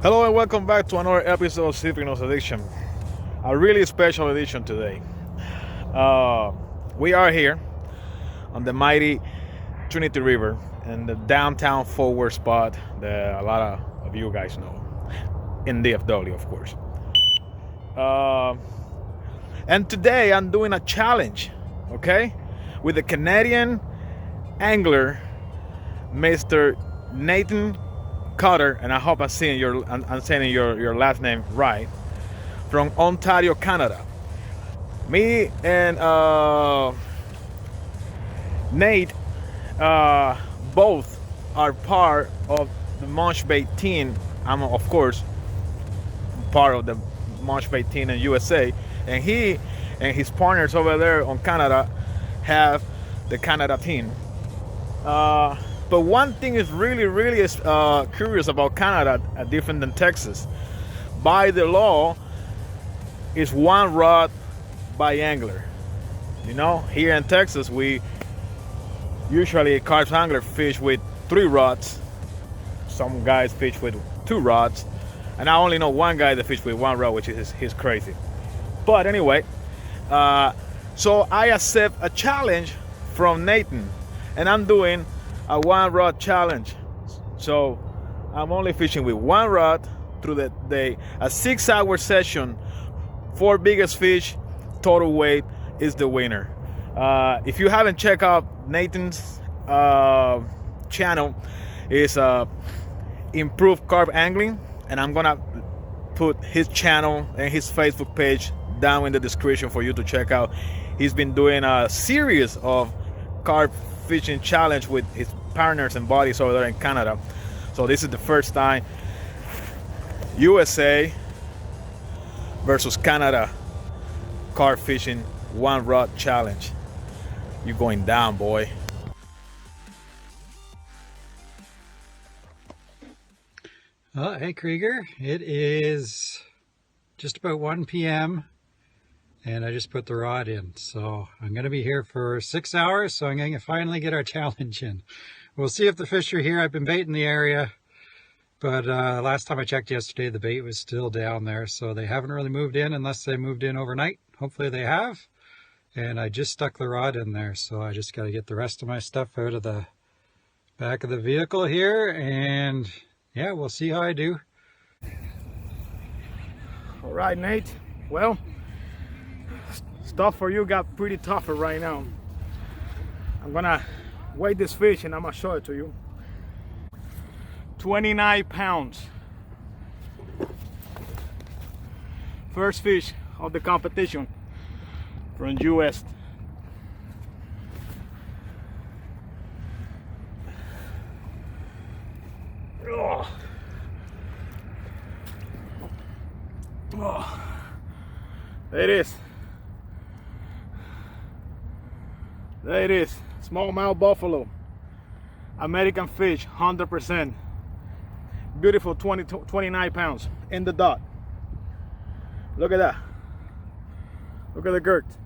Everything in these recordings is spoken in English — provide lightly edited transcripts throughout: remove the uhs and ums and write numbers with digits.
Hello and welcome back to another episode of Synchronous Edition. A really special edition today. We are here on the mighty Trinity River in the downtown forward spot that a lot of you guys know. In DFW, of course. And today I'm doing a challenge, okay? With the Canadian angler, Mr. Nathan Cutter, and I hope I'm saying your last name right, from Ontario, Canada. Me and Nate both are part of the Munch Bait team. I'm of course part of the Munch Bait team in USA, and he and his partners over there on Canada have the Canada team. But one thing is really curious about Canada, different than Texas. By the law, it's one rod by angler. You know, here in Texas, we usually carp angler fish with 3 rods. Some guys fish with 2 rods, and I only know one guy that fish with 1 rod, which is he's crazy. But anyway, so I accept a challenge from Nathan, and I'm doing a 1 rod challenge. So I'm only fishing with 1 rod through the day. A 6-hour session, 4 biggest fish, total weight is the winner. If you haven't checked out Nathan's channel, is Improved Carp Angling, and I'm gonna put his channel and his Facebook page down in the description for you to check out. He's been doing a series of carp fishing challenge with his partners and buddies over there in Canada. So this is the first time USA versus Canada carp fishing 1 rod challenge. You going down, boy. Hey Krieger, it is just about 1 p.m. and I just put the rod in, so I'm going to be here for 6 hours, so I'm going to finally get our challenge in. We'll see if the fish are here. I've been baiting the area, but last time I checked yesterday, the bait was still down there, so they haven't really moved in unless they moved in overnight. Hopefully they have, and I just stuck the rod in there, so I just got to get the rest of my stuff out of the back of the vehicle here, and yeah, we'll see how I do. All right, Nate. Well, stuff for you got pretty tougher right now. I'm gonna weigh this fish and I'm gonna show it to you. 29 pounds. First fish of the competition from US. Oh. Oh. There it is. There it is. Smallmouth buffalo. American fish, 100%. Beautiful 29 pounds in the dot. Look at that. Look at the girth.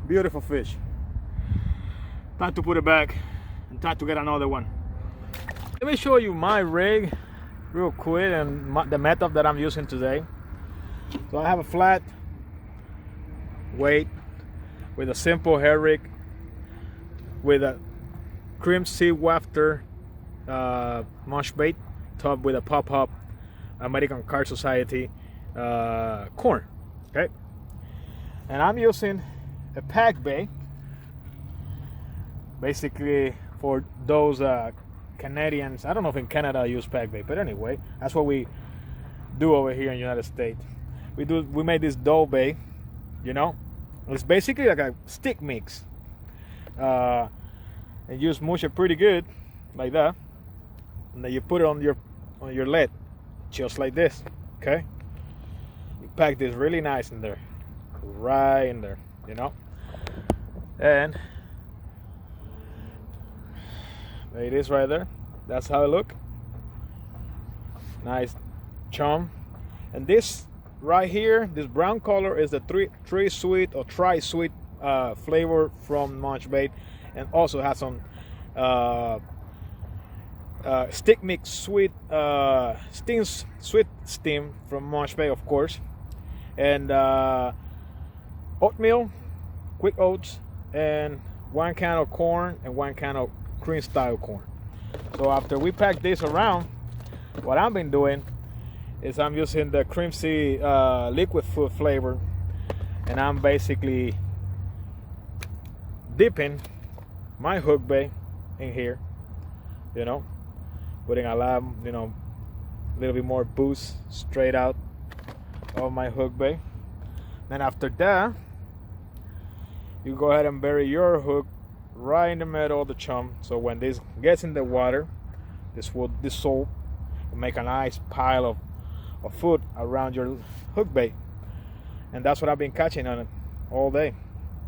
Beautiful fish. Time to put it back and time to get another one. Let me show you my rig real quick and the method that I'm using today. So I have a flat weight with a simple hair rig with a cream sea wafter Munch Bait top with a pop-up American Carp Society corn. Okay, and I'm using a pack bait basically for those Canadians. I don't know if in Canada I use pack bait, but anyway, that's what we do over here in the United States. We made this dough bait, you know. It's basically like a stick mix. And you smoosh it pretty good, like that, and then you put it on your lead, just like this. Okay. You pack this really nice in there, right in there, you know. And there it is right there. That's how it look. Nice chum. And this right here, this brown color is the tri-sweet or tri-sweet flavor from Munch Bait, and also has some stick mix sweet steam from Mosh Bay, of course, and oatmeal, quick oats, and 1 can of corn and 1 can of cream style corn. So after we pack this around, what I've been doing is I'm using the cream seed liquid food flavor, and I'm basically dipping my hook bait in here, you know, putting a lot, you know, a little bit more boost straight out of my hook bait. Then after that, you go ahead and bury your hook right in the middle of the chum. So when this gets in the water, this will dissolve and make a nice pile of food around your hook bait. And that's what I've been catching on it all day.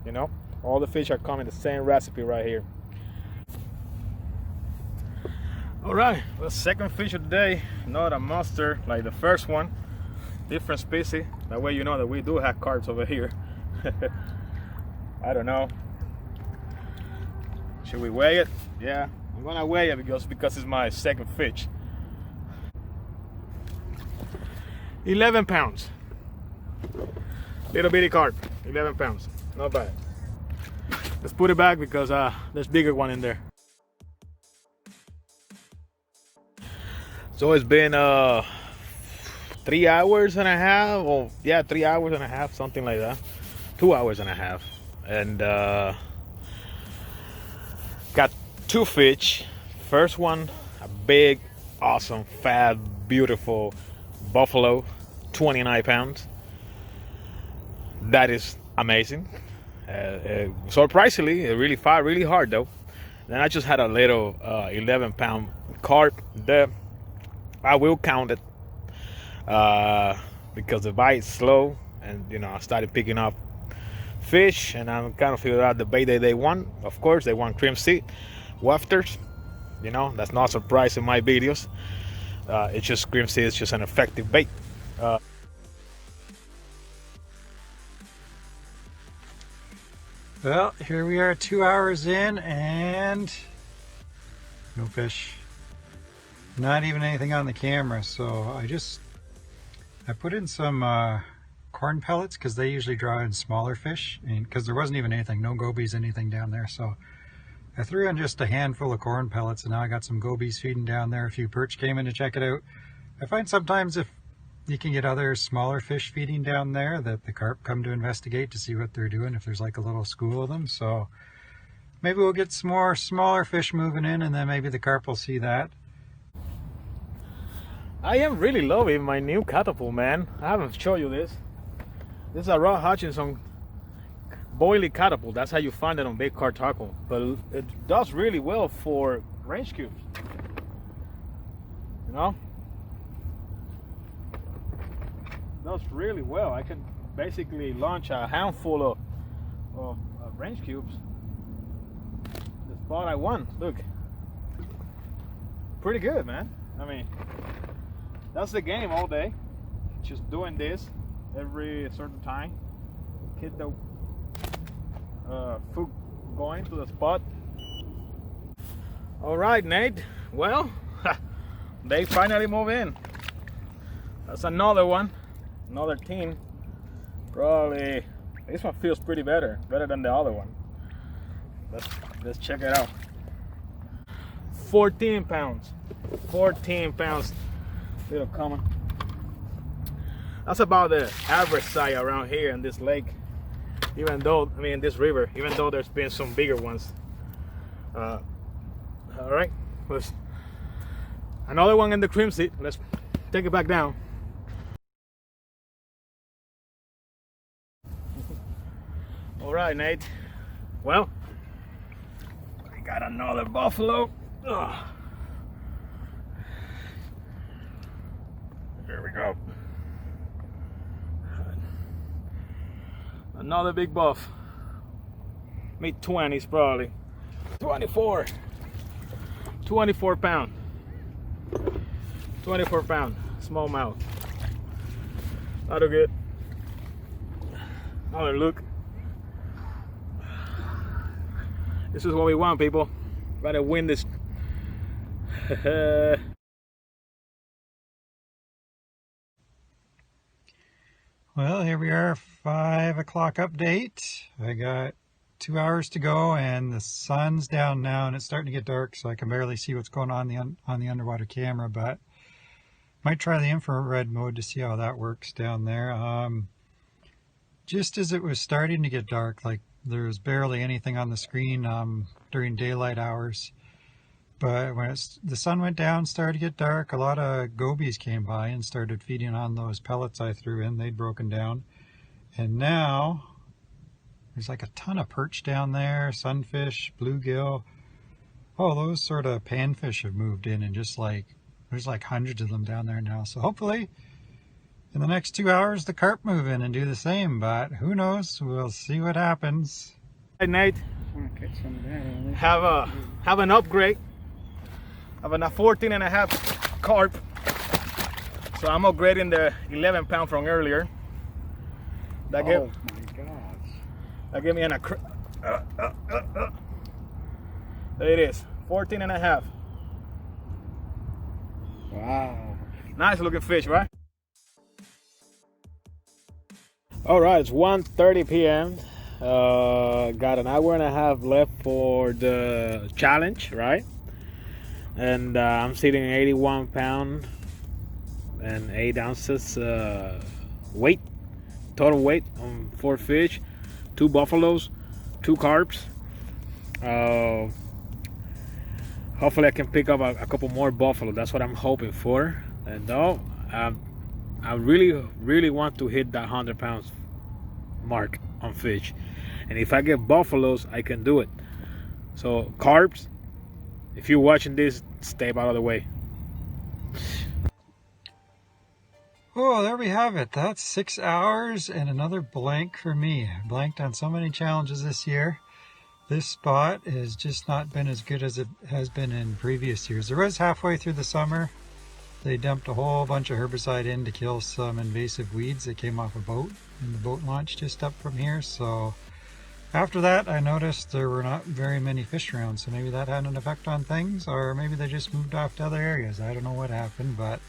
You know, all the fish are coming the same recipe right here. All right, well, second fish of the day, not a monster like the first one, different species. That way you know that we do have carps over here. I don't know. Should we weigh it? Yeah, I'm gonna weigh it because it's my second fish. 11 pounds. Little bitty carp, 11 pounds. Not bad. Let's put it back because there's bigger one in there. So it's been 3 hours and a half, or yeah, 3 hours and a half, something like that. 2 hours and a half, and got 2 fish. First one, a big, awesome, fat, beautiful buffalo, 29 pounds. That is amazing. Surprisingly, really fought really hard though. Then I just had a little 11-pound carp there. I will count it because the bite is slow, and you know I started picking up fish, and I'm kind of figuring out the bait that they want. Of course, they want cream seed wafters. You know, that's not a surprise in my videos. It's just cream seed. It's just an effective bait. Well, here we are 2 hours in and no fish. Not even anything on the camera. So I put in some corn pellets because they usually draw in smaller fish, and because there wasn't even anything, no gobies, anything down there. So I threw in just a handful of corn pellets, and now I got some gobies feeding down there. A few perch came in to check it out. I find sometimes if you can get other smaller fish feeding down there, that the carp come to investigate to see what they're doing, if there's like a little school of them. So maybe we'll get some more smaller fish moving in, and then maybe the carp will see that. I am really loving my new catapult, man. I haven't shown you this. This is a Rod Hutchinson boilie catapult. That's how you find it on Big Car Tackle. But it does really well for range cubes. You know? It does really well. I can basically launch a handful of range cubes. The spot I want. Look. Pretty good, man. I mean, that's the game all day. Just doing this every certain time. Get the food going to the spot. All right, Nate. Well, they finally move in. That's another one, another team. Probably this one feels pretty better than the other one. Let's check it out. 14 pounds. 14 pounds. Little common. That's about the average size around here in this lake. Even though, I mean, this river, even though there's been some bigger ones. All right, let's another one in the cream seat. Let's take it back down. All right, Nate. Well, we got another buffalo. Ugh. Here we go. Another big buff. Mid-20s probably. 24 pound. 24 pound. Smallmouth. That'll good. Another look. This is what we want, people. Gotta win this Well, here we are, 5 o'clock update. I got 2 hours to go and the sun's down now and it's starting to get dark, so I can barely see what's going on the underwater camera, but might try the infrared mode to see how that works down there. Just as it was starting to get dark, like there was barely anything on the screen during daylight hours. But when the sun went down, started to get dark, a lot of gobies came by and started feeding on those pellets I threw in. They'd broken down. And now, there's like a ton of perch down there, sunfish, bluegill. Oh, those sort of panfish have moved in and just like, there's like hundreds of them down there now. So hopefully, in the next 2 hours, the carp move in and do the same. But who knows? We'll see what happens. Hey, Nate. Have an upgrade. Have a 14.5 carp. So I'm upgrading the 11 pound from earlier. That Oh my gosh. That gave me there it is, 14.5. Wow. Nice looking fish, right? All right, it's 1:30 p.m. Got an hour and a half left for the challenge, right? And I'm sitting 81 pound and 8 ounces weight, total weight on 4 fish, 2 buffaloes, 2 carps. Hopefully I can pick up a couple more buffalo. That's what I'm hoping for. And though I really want to hit that 100 pounds mark on fish. And if I get buffaloes, I can do it. So carps, if you're watching this, stay out of the way. Oh, there we have it. That's 6 hours and another blank for me. I blanked on so many challenges this year. This spot has just not been as good as it has been in previous years. There was halfway through the summer, they dumped a whole bunch of herbicide in to kill some invasive weeds that came off a boat, and the boat launch just up from here. So after that, I noticed there were not very many fish around, so maybe that had an effect on things, or maybe they just moved off to other areas. I don't know what happened, but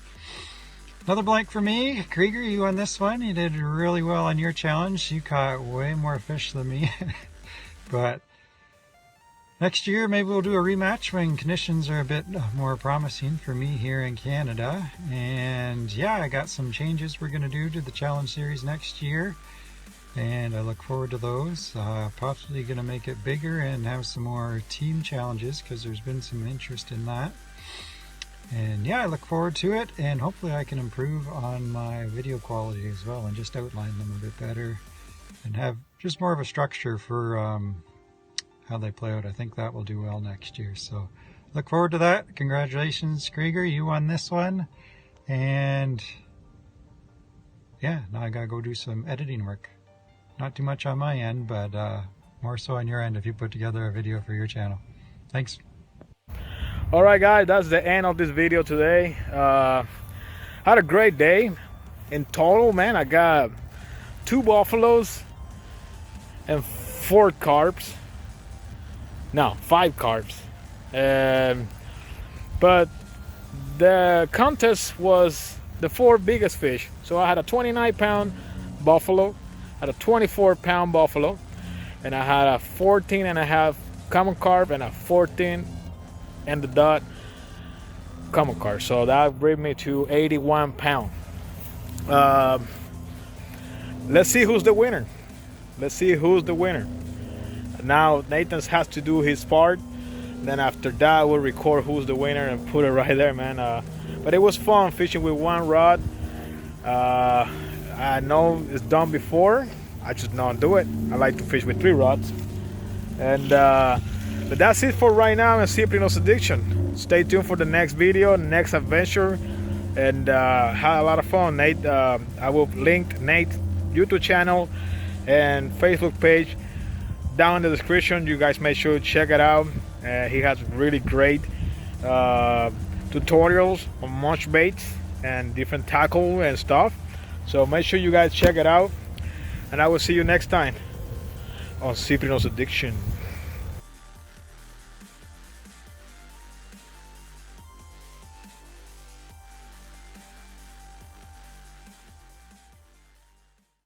another blank for me. Krieger, you won this one. You did really well on your challenge. You caught way more fish than me. But next year, maybe we'll do a rematch when conditions are a bit more promising for me here in Canada. And yeah, I got some changes we're going to do to the challenge series next year, and I look forward to those. Possibly going to make it bigger and have some more team challenges because there's been some interest in that. And yeah, I look forward to it, and hopefully I can improve on my video quality as well and just outline them a bit better and have just more of a structure for how they play out. I think that will do well next year. So look forward to that. Congratulations, Krieger. You won this one. And yeah, now I gotta go do some editing work. Not too much on my end, but more so on your end if you put together a video for your channel. Thanks. All right, guys, that's the end of this video today. Had a great day. In total, man, I got 2 buffaloes and 4 carps. No, 5 carps. But the contest was the 4 biggest fish. So I had a 29 pound buffalo, had a 24 pound buffalo, and I had a 14.5 common carp and a 14 and the dot common carp. So that brings me to 81 pound. Let's see who's the winner. Let's see who's the winner. Now Nathan has to do his part. Then after that, we'll record who's the winner and put it right there, man. But it was fun fishing with 1 rod. I know it's done before. I just don't do it. I like to fish with 3 rods. And but that's it for right now in Cyprian's Addiction. Stay tuned for the next video, next adventure, and have a lot of fun. Nate, I will link Nate's YouTube channel and Facebook page down in the description. You guys make sure to check it out. He has really great tutorials on munch baits and different tackle and stuff. So make sure you guys check it out, and I will see you next time on Cyprian's Addiction.